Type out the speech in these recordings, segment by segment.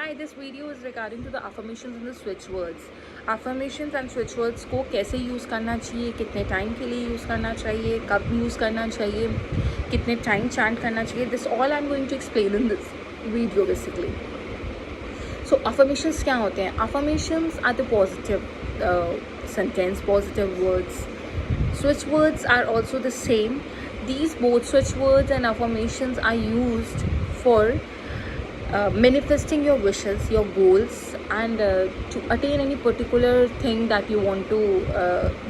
Hi, this video is regarding to the affirmations and the switch words. Affirmations and switch words को कैसे use करना चाहिए, कितने time के लिए यूज़ करना चाहिए, कब यूज़ करना चाहिए, कितने टाइम चैंट करना चाहिए. This all I'm going to explain in this video basically. So affirmations क्या होते हैं? Affirmations are the positive sentence, positive words. Switch words are also the same. These both switch words and affirmations are used for manifesting your wishes, your goals, and to attain any particular thing that you want to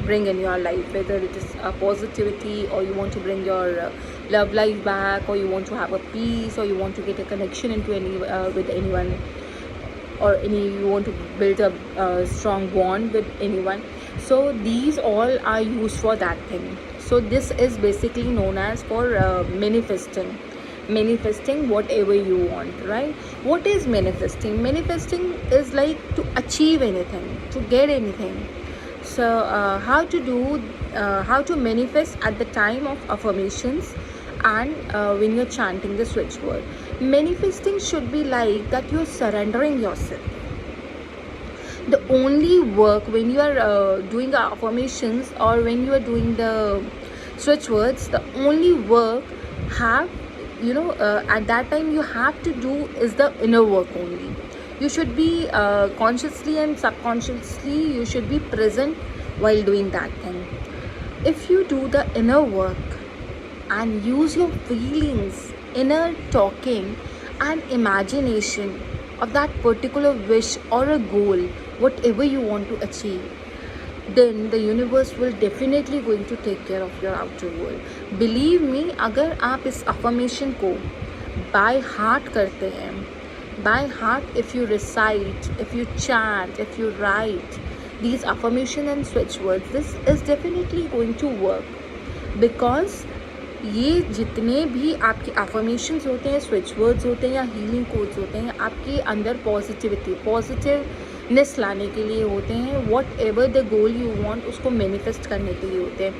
bring in your life, whether it is positivity, or you want to bring your love life back, or you want to have a peace, or you want to get a connection into any with anyone, or you want to build a strong bond with anyone. So these all are used for that thing. So this is basically known as for manifesting whatever you want, right? What is manifesting? Manifesting is like to achieve anything, to get anything. So how to manifest at the time of affirmations and when you're chanting the switch word. Manifesting should be like that you're surrendering yourself. The only work when you are doing affirmations or when you are doing the switch words, the only work have at that time you have to do is the inner work only. You should be consciously and subconsciously you should be present while doing that thing. If you do the inner work and use your feelings, inner talking and imagination of that particular wish or a goal, whatever you want to achieve, then the universe will definitely going to take care of your outer world. Believe me, अगर आप इस affirmation को by heart करते हैं, by heart, if you recite, if you chant, if you write these affirmation and switch words, this is definitely going to work. Because ये जितने भी आपके affirmations होते हैं, switch words होते हैं या healing codes होते हैं, आपके अंदर पॉजिटिवनेस लाने के लिए होते हैं. Whatever the goal you want उसको मैनिफेस्ट करने के लिए होते हैं.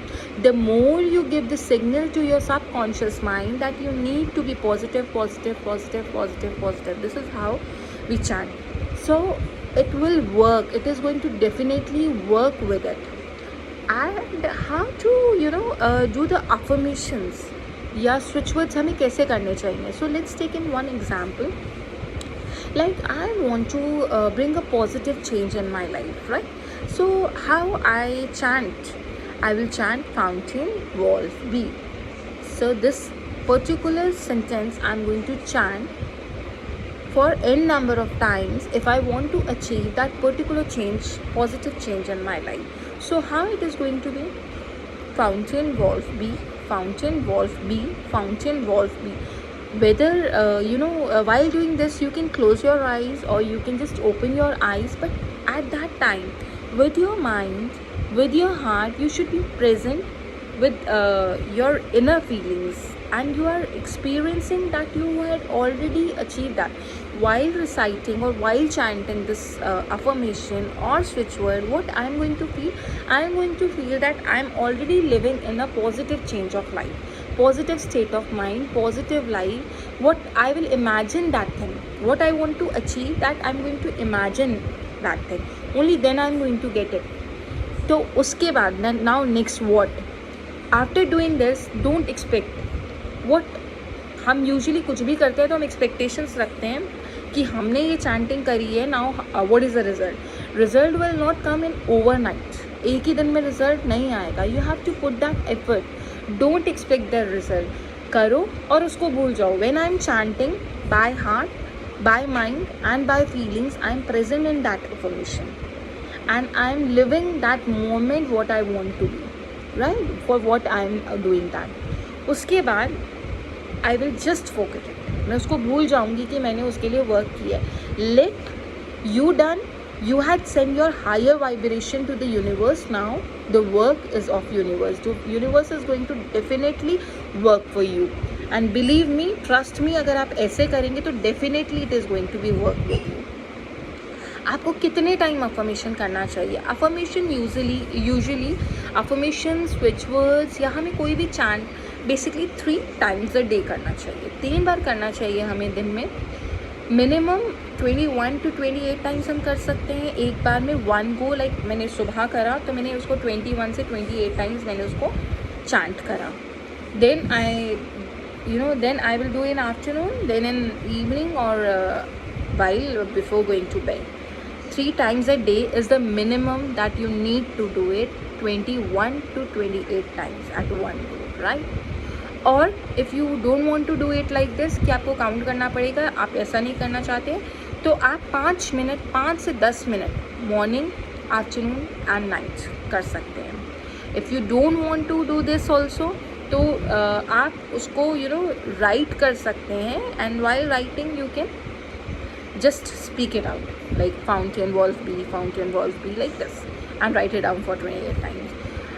The more you give the signal to your subconscious mind that you need to be positive positive positive positive positive. This is how we chant. So it will work. It is going to definitely work with it. And how to do the affirmations या switch words हमें कैसे करने चाहिए. So let's take in one example. Like I want to bring a positive change in my life, right? So how I chant? I will chant fountain walls be. So this particular sentence I'm going to chant for n number of times if I want to achieve that particular change, positive change in my life. So how it is going to be? Fountain walls be, fountain walls be, fountain walls be. Whether while doing this you can close your eyes or you can just open your eyes, but at that time with your mind, with your heart, you should be present with your inner feelings, and you are experiencing that you had already achieved that while reciting or while chanting this affirmation or switch word. What I am going to feel? I am going to feel that I am already living in a positive change of life, positive state of mind, positive life. What I will imagine that thing, what I want to achieve, that I'm going to imagine that thing. Only then I'm going to get it. तो उसके बाद now next what? After doing this, don't expect what. हम usually कुछ भी करते हैं तो हम एक्सपेक्टेशंस रखते हैं कि हमने ये चैंटिंग करी है, now what is the result. Result will not come in overnight. एक ही दिन में रिजल्ट नहीं आएगा. You have to put that effort. Don't expect the result. करो और उसको भूल जाओ. When I am chanting by heart, by mind and by feelings, I am present in that information and I am living that moment what I want to be, right? For what I am doing that. उसके बाद I will just forget it. मैं उसको भूल जाऊंगी कि मैंने उसके लिए वर्क किया है. Let you done. You had sent your higher vibration to the universe. Now the work is of universe. The universe is going to definitely work for you. And believe me, trust me, अगर आप ऐसे करेंगे तो definitely it is going to be work with you. आपको कितने time affirmation करना चाहिए? Affirmation usually affirmation, switch words या हमें कोई भी chant basically 3 times a day करना चाहिए. 3 बार करना चाहिए हमें दिन में. मिनिमम 21 to 28 टाइम्स हम कर सकते हैं एक बार में, वन गो। लाइक मैंने सुबह करा तो मैंने उसको 21 से 28 टाइम्स मैंने उसको चैंट करा. Then I will do in afternoon, then in evening, or while before going to bed. 3 times a day is the minimum that you need to do it, 21 to 28 times at one go, right? और if you don't want to do it like this कि आपको count करना पड़ेगा, आप ऐसा नहीं करना चाहते, तो आप 5 से 10 minute morning, afternoon and night कर सकते हैं. If you don't want to do this also, तो आप उसको राइट कर सकते हैं, and while writing you can just speak it out, like fountain walls be like this, and write it down for 28 times.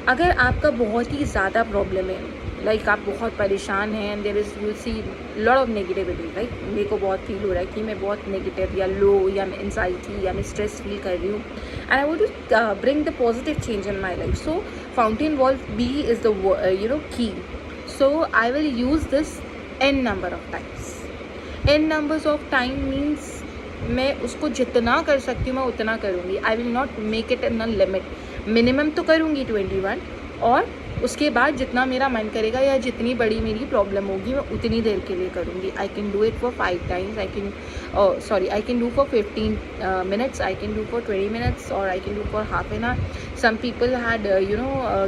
अगर आपका बहुत ही ज़्यादा प्रॉब्लम है, लाइक आप बहुत परेशान हैं, and there is you see lot of negativity, right, मेरे को बहुत फील हो रहा है कि मैं बहुत नेगेटिव या लो या मैं एंजाइटी या मैं स्ट्रेस फील कर रही हूँ, and I want to bring the positive change in my life. So fountain wall be is the key. So I will use this n number of times. n numbers of time means मैं उसको जितना कर सकती हूँ मैं उतना करूँगी. I will not make it in a limit. Minimum तो करूँगी 21, और उसके बाद जितना मेरा मन करेगा या जितनी बड़ी मेरी प्रॉब्लम होगी मैं उतनी देर के लिए करूँगी. I can do it for 5 times, I can do for 15 minutes, I can do for 20 minutes, और I can do for half an hour. Some people had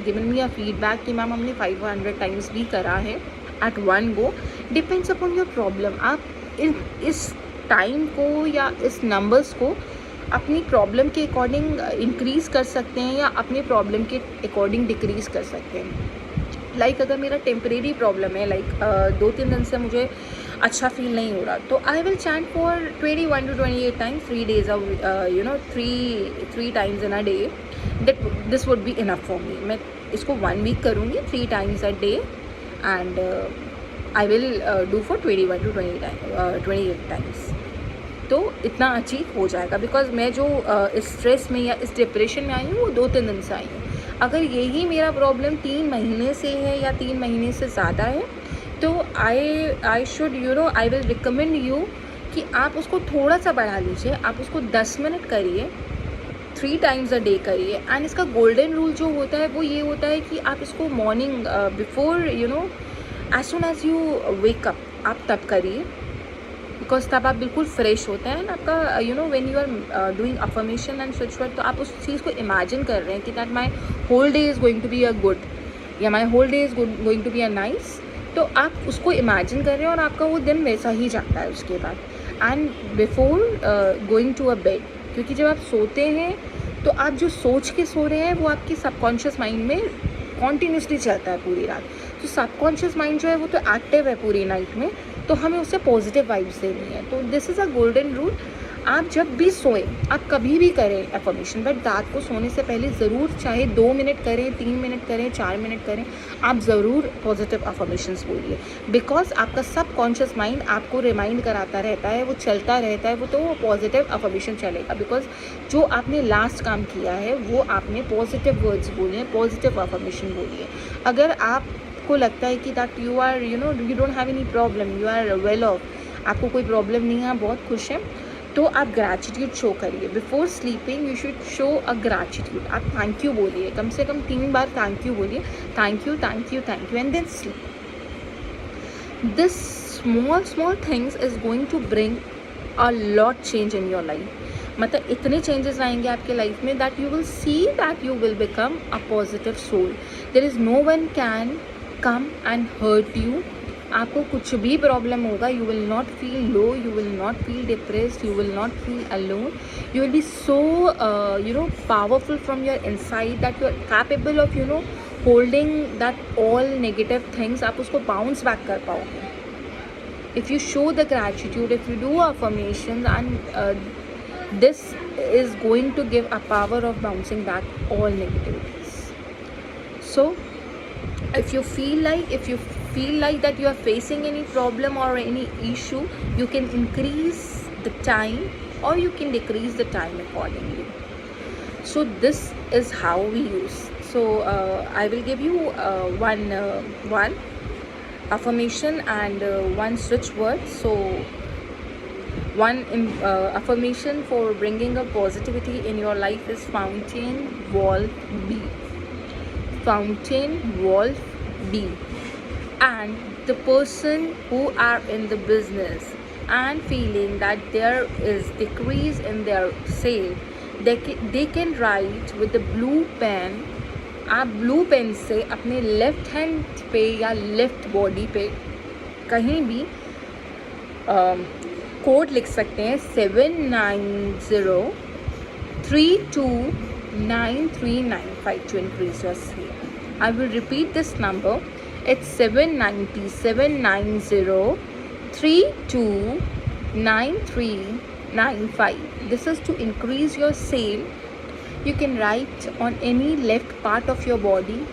given me a feedback कि ma'am हमने 500 times भी करा है at one go. Depends upon your problem. आप इस time को या इस नंबर्स को अपनी प्रॉब्लम के अकॉर्डिंग इंक्रीज़ कर सकते हैं या अपनी प्रॉब्लम के अकॉर्डिंग डिक्रीज़ कर सकते हैं. लाइक अगर मेरा टेम्परेरी प्रॉब्लम है, लाइक 2-3 दिन से मुझे अच्छा फील नहीं हो रहा, तो I will chant for 21 to 28 times, 3 days of 3 times in a day. This would be enough for me. मैं इसको 1 week करूँगी 3 times a day, and I will do for 21 to 28 times. तो इतना अचीव हो जाएगा, बिकॉज मैं जो इस स्ट्रेस में या इस डिप्रेशन में आई हूँ वो 2-3 दिन से आई हूँ. अगर यही मेरा प्रॉब्लम 3 महीने से है या 3 महीने से ज़्यादा है, तो I should I will recommend you कि आप उसको थोड़ा सा बढ़ा लीजिए. आप उसको 10 मिनट करिए, 3 times a day करिए. एंड इसका गोल्डन रूल जो होता है वो ये होता है कि आप इसको morning before as soon as you wake up आप तब करिए, बिकॉज तब आप बिल्कुल फ्रेश होते हैं. आपका when you are doing affirmation and switch word, तो आप उस चीज़ को इमेजिन कर रहे हैं कि that my whole day is going to be a good, या my whole day is going to be a nice. तो आप उसको इमेजिन कर रहे हैं और आपका वो दिन वैसा ही जाता है उसके बाद. And before going to a bed, क्योंकि जब आप सोते हैं तो आप जो सोच के सो रहे हैं वो आपकी सबकॉन्शियस माइंड में कॉन्टीन्यूसली चलता है पूरी रात. तो सबकॉन्शियस माइंड जो है वो तो एक्टिव है पूरी नाइट में, तो हमें उससे पॉजिटिव वाइब्स देनी है. तो this is a golden rule. आप जब भी सोएं, आप कभी भी करें एफर्मेशन, बट रात को सोने से पहले ज़रूर, चाहे 2 मिनट करें, 3 मिनट करें, 4 मिनट करें, आप ज़रूर पॉजिटिव अफर्मेशंस बोलिए. बिकॉज आपका सब कॉन्शियस माइंड आपको रिमाइंड कराता रहता है, वो चलता रहता है, वो तो वो पॉजिटिव अफर्मेशन चलेगा. बिकॉज जो आपने लास्ट काम किया है वो आपने पॉजिटिव वर्ड्स बोले हैं, पॉजिटिव अफर्मेशन बोलिए. अगर आपको लगता है कि that you are you don't have any problem, you are well off, आपको कोई प्रॉब्लम नहीं है, आप बहुत खुश हैं, तो आप ग्रैटिट्यूड शो करिए. Before sleeping you should show a gratitude. आप थैंक यू बोलिए, कम से कम 3 बार थैंक यू बोलिए. Thank you, thank you, thank you, and then sleep. This small things is going to bring a lot change in your life. मतलब इतने changes आएंगे आपके लाइफ में that you will see that you will become a positive soul. There is no one can come and hurt you. आपको कुछ भी problem होगा, you will not feel low, you will not feel depressed, you will not feel alone. You will be so powerful from your inside that you are capable of holding that all negative things. आप उसको bounce back कर पाओगे. If you show the gratitude, if you do affirmation, and this is going to give a power of bouncing back all negativities. So if you feel like that you are facing any problem or any issue, you can increase the time or you can decrease the time accordingly. So this is how we use. So I will give you one affirmation and one switch word. So One affirmation for bringing a positivity in your life is Fountain Wolf B. Fountain Wolf B. And the person who are in the business and feeling that there is decrease in their sale, they can write with the blue pen. आप blue pen से अपने left hand पे या left body पे कहीं भी code लिख सकते हैं 790329395 to increase your sale. I will repeat this number. It's 790-790-329395. This is to increase your sale. You can write on any left part of your body,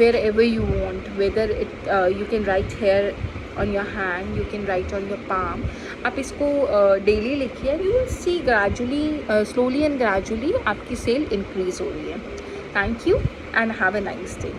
wherever you want, whether you can write here on your hand, you can write on your palm. आप इसको daily लिखिए. You will see gradually, slowly and gradually आपकी cell increase हो रही है. Thank you and have a nice day.